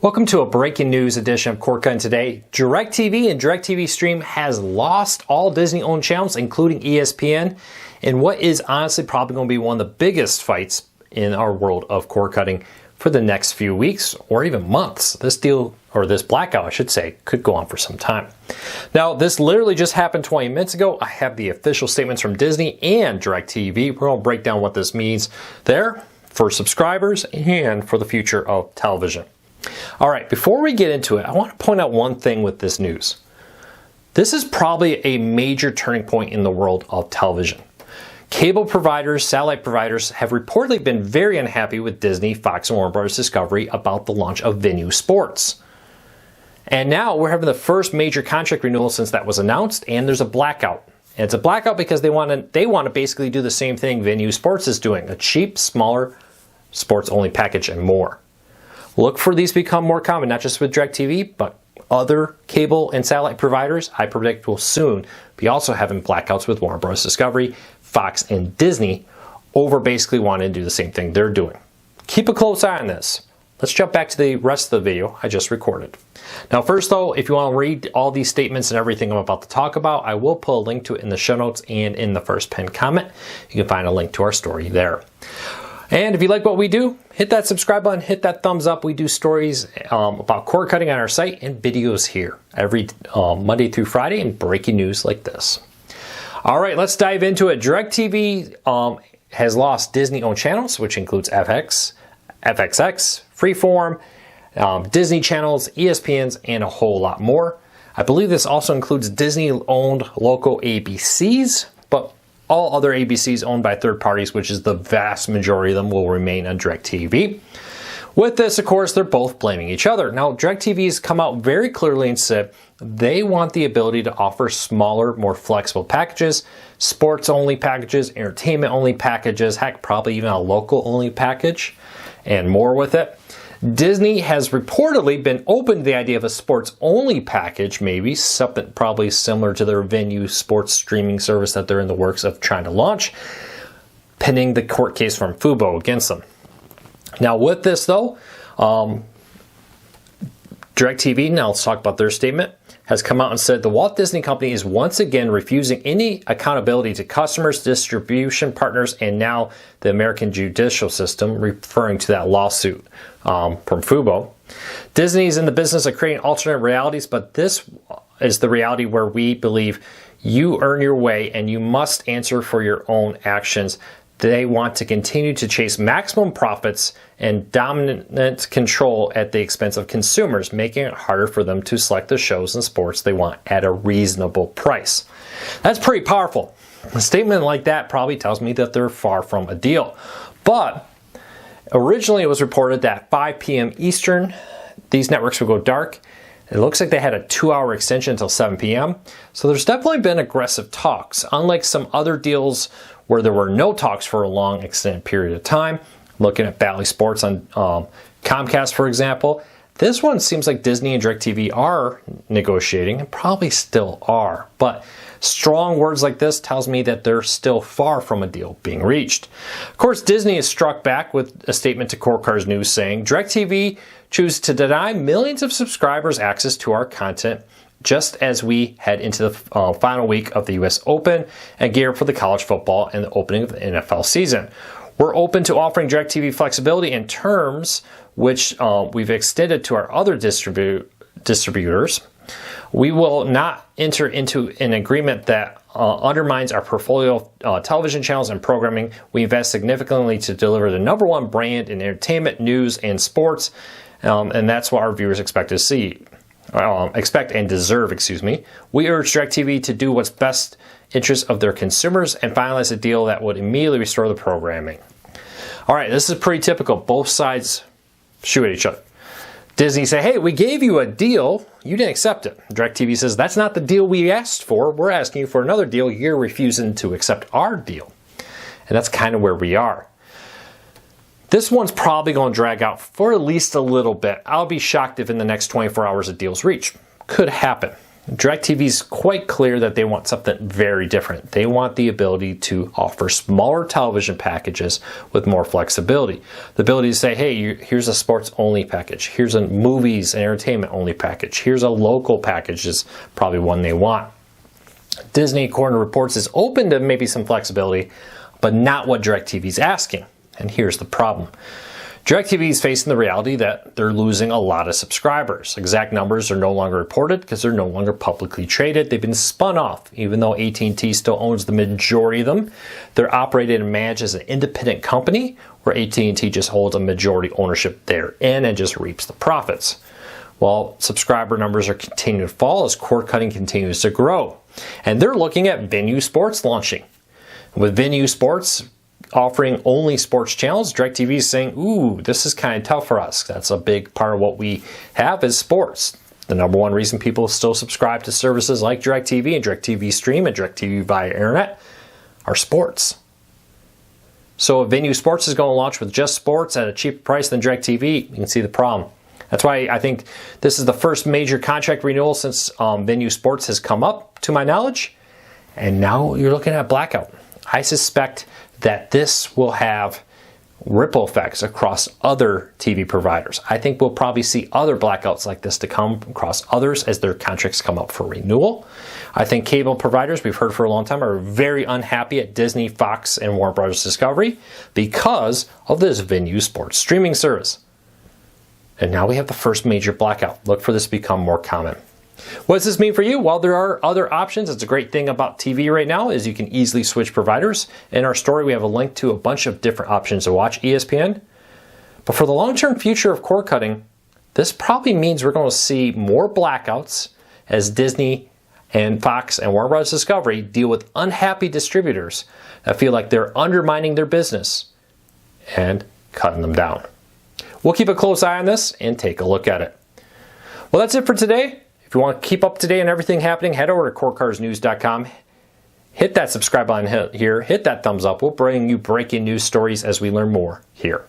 Welcome to a breaking news edition of Cord Cutting Today. DirecTV and DirecTV Stream has lost all Disney-owned channels, including ESPN, in what is honestly probably going to be one of the biggest fights in our world of cord cutting for the next few weeks or even months. This deal, or this blackout, I should say, could go on for some time. Now, this literally just happened 20 minutes ago. I have the official statements from Disney and DirecTV. We're going to break down what this means there for subscribers and for the future of television. All right, before we get into it, I want to point out one thing with this news. This is probably a major turning point in the world of television. Cable providers, satellite providers have reportedly been very unhappy with Disney, Fox, and Warner Bros. Discovery about the launch of Venue Sports. And now we're having the first major contract renewal since that was announced, and there's a blackout. And it's a blackout because they want to basically do the same thing Venue Sports is doing, a cheap, smaller, sports-only package and more. Look for these to become more common, not just with DirecTV, but other cable and satellite providers, I predict, will soon be also having blackouts with Warner Bros. Discovery, Fox, and Disney over basically wanting to do the same thing they're doing. Keep a close eye on this. Let's jump back to the rest of the video I just recorded. Now first though, if you want to read all these statements and everything I'm about to talk about, I will put a link to it in the show notes and in the first pinned comment. You can find a link to our story there. And if you like what we do, hit that subscribe button, hit that thumbs up. We do stories about cord cutting on our site and videos here every Monday through Friday and breaking news like this. All right, let's dive into it. DirecTV has lost Disney-owned channels, which includes FX, FXX, Freeform, Disney channels, ESPNs, and a whole lot more. I believe this also includes Disney-owned local ABCs, but all other ABCs owned by third parties, which is the vast majority of them, will remain on DirecTV. With this, of course, they're both blaming each other. Now, DirecTV has come out very clearly and said they want the ability to offer smaller, more flexible packages, sports-only packages, entertainment-only packages, heck, probably even a local-only package, and more with it. Disney has reportedly been open to the idea of a sports-only package, maybe something probably similar to their Venue Sports streaming service that they're in the works of trying to launch, pending the court case from Fubo against them. Now with this though, DirecTV, now let's talk about their statement, has come out and said the Walt Disney Company is once again refusing any accountability to customers, distribution partners, and now the American judicial system, referring to that lawsuit from Fubo. Disney is in the business of creating alternate realities, but this is the reality where we believe you earn your way and you must answer for your own actions. They want to continue to chase maximum profits and dominant control at the expense of consumers, making it harder for them to select the shows and sports they want at a reasonable price. That's pretty powerful. A statement like that probably tells me that they're far from a deal. But originally it was reported that 5 p.m. Eastern, these networks would go dark. It looks like they had a 2-hour extension until 7 p.m. So there's definitely been aggressive talks, unlike some other deals where there were no talks for a long extended period of time. Looking at Bally Sports on Comcast, for example. This one seems like Disney and DirecTV are negotiating and probably still are. But strong words like this tells me that they're still far from a deal being reached. Of course, Disney has struck back with a statement to Cord Cars News saying, DirecTV chooses to deny millions of subscribers access to our content just as we head into the final week of the U.S. Open and gear up for the college football and the opening of the NFL season. We're open to offering DirecTV flexibility in terms which we've extended to our other distributors. We will not enter into an agreement that undermines our portfolio of television channels and programming. We invest significantly to deliver the #1 brand in entertainment, news, and sports, and that's what our viewers expect to see. Expect and deserve, We urge DirecTV to do what's best interest of their consumers and finalize a deal that would immediately restore the programming. All right, this is pretty typical. Both sides shoot at each other. Disney say, hey, we gave you a deal. You didn't accept it. DirecTV says, that's not the deal we asked for. We're asking you for another deal. You're refusing to accept our deal. And that's kind of where we are. This one's probably going to drag out for at least a little bit. I'll be shocked if in the next 24 hours a deal's reached. Could happen. DirecTV is quite clear that they want something very different. They want the ability to offer smaller television packages with more flexibility. The ability to say, hey, here's a sports-only package. Here's a movies and entertainment-only package. Here's a local package is probably one they want. Disney, according to reports, is open to maybe some flexibility, but not what DirecTV is asking. And here's the problem. DirecTV is facing the reality that they're losing a lot of subscribers. Exact numbers are no longer reported because they're no longer publicly traded. They've been spun off. Even though AT&T still owns the majority of them, they're operated and managed as an independent company where AT&T just holds a majority ownership therein and just reaps the profits. Well, subscriber numbers are continuing to fall as cord cutting continues to grow. And they're looking at Venue Sports launching. With Venue Sports offering only sports channels, DirecTV is saying, ooh, this is kind of tough for us. That's a big part of what we have is sports. The number one reason people still subscribe to services like DirecTV and DirecTV Stream and DirecTV via internet are sports. So if Venue Sports is going to launch with just sports at a cheaper price than DirecTV, you can see the problem. That's why I think this is the first major contract renewal since Venue Sports has come up, to my knowledge. And now you're looking at blackout. I suspect that this will have ripple effects across other TV providers. I think we'll probably see other blackouts like this to come across others as their contracts come up for renewal. I think cable providers, we've heard for a long time, are very unhappy at Disney, Fox, and Warner Bros. Discovery because of this Venue Sports streaming service. And now we have the first major blackout. Look for this to become more common. What does this mean for you? Well, there are other options. It's a great thing about TV right now is you can easily switch providers. In our story, we have a link to a bunch of different options to watch ESPN. But for the long-term future of cord cutting, this probably means we're going to see more blackouts as Disney and Fox and Warner Bros. Discovery deal with unhappy distributors that feel like they're undermining their business and cutting them down. We'll keep a close eye on this and take a look at it. Well, that's it for today. If you want to keep up to date on everything happening, head over to CordCuttersNews.com. Hit that subscribe button here. Hit that thumbs up. We'll bring you breaking news stories as we learn more here.